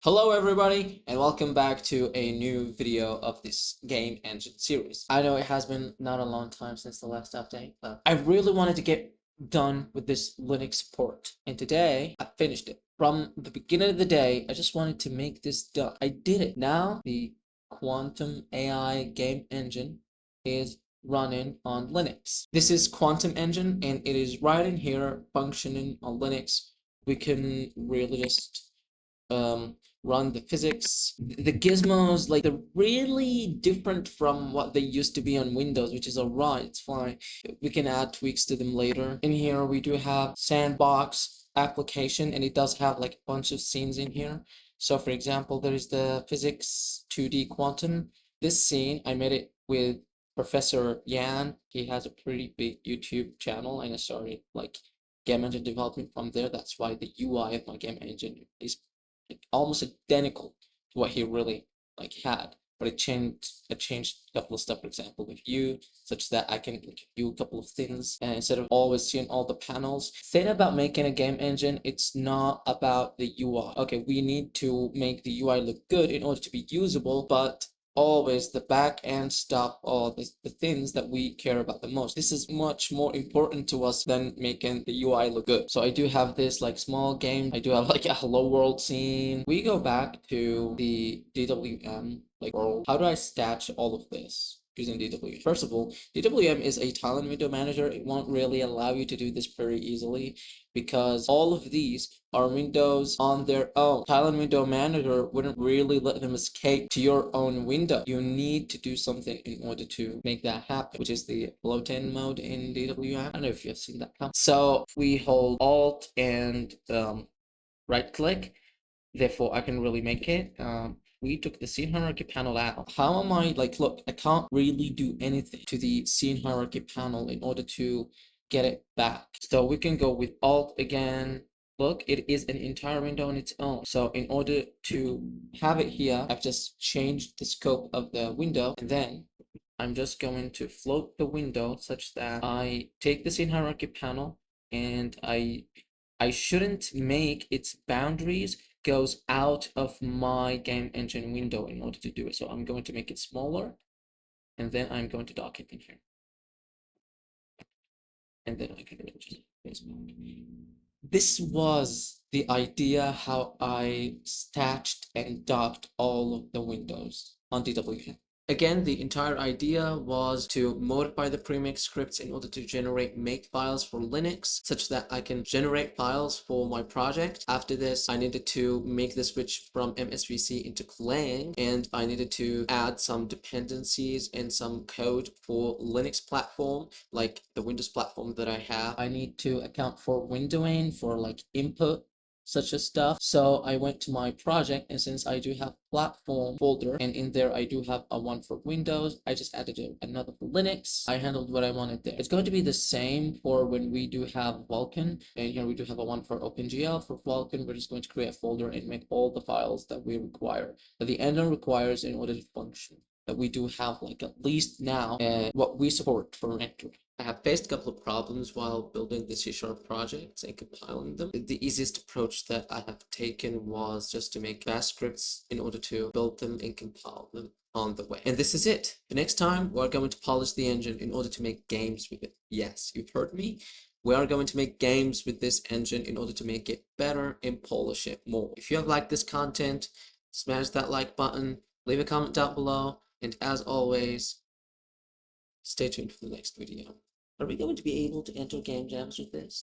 Hello everybody and welcome back to a new video of this game engine series. I know it has been not a long time since the last update, but I really wanted to get done with this Linux port, and today I finished it. From the beginning of the day, I just wanted to make this done. I did it. Now the Quantum AI game engine is running on Linux. This is Quantum Engine and it is right in here functioning on Linux. We can really just run the physics. The gizmos, like, they're really different from what they used to be on Windows, which is alright, it's fine. We can add tweaks to them later. In here, we do have sandbox application, and it does have like a bunch of scenes in here. So for example, there is the physics 2D quantum. This scene, I made it with Professor Yan. He has a pretty big YouTube channel, and I started like game engine development from there. That's why the UI of my game engine is almost identical to what he really had, but I changed a couple of stuff. For example, with view, such that I can view a couple of things and instead of always seeing all the panels. Thing about making a game engine, it's not about the UI. Okay, we need to make the UI look good in order to be usable, but always the back end stuff, all the things that we care about the most. This is much more important to us than making the UI look good. So I do have this like small game. I do have like a hello world scene. We go back to the DWM like world. How do I statch all of this using DWM? First of all, DWM is a Talent window manager. It won't really allow you to do this very easily because all of these are windows on their own. Talent window manager wouldn't really let them escape to your own window. You need to do something in order to make that happen, which is the float-in mode in DWM. I don't know if you've seen that come. So we hold Alt and right click, therefore I can really make it. We took the scene hierarchy panel out. How am I, like, look, I can't really do anything to the scene hierarchy panel in order to get it back. So we can go with Alt again. Look, it is an entire window on its own. So in order to have it here, I've just changed the scope of the window, and then I'm just going to float the window such that I take the scene hierarchy panel, and I shouldn't make its boundaries goes out of my game engine window in order to do it. So I'm going to make it smaller, and then I'm going to dock it in here. And then I can just this was the idea how I statched and docked all of the windows on DWM. Again, the entire idea was to modify the premix scripts in order to generate make files for Linux, such that I can generate files for my project. After this, I needed to make the switch from MSVC into Clang, and I needed to add some dependencies and some code for Linux platform, like the Windows platform that I have. I need to account for windowing for like input such as stuff. So I went to my project, and since I do have platform folder, and in there I do have a one for Windows, I just added another for Linux. I handled what I wanted there. It's going to be the same for when we do have Vulkan, and here we do have a one for OpenGL. For Vulkan, we're just going to create a folder and make all the files that we require, that the engine requires in order to function, that we do have like at least now what we support for rendering. I have faced a couple of problems while building the C# projects and compiling them. The easiest approach that I have taken was just to make bash scripts in order to build them and compile them on the way. And this is it. The next time, we're going to polish the engine in order to make games with it. Yes, you've heard me. We are going to make games with this engine in order to make it better and polish it more. If you have liked this content, smash that like button, leave a comment down below, and as always, stay tuned for the next video. Are we going to be able to enter game jams with this?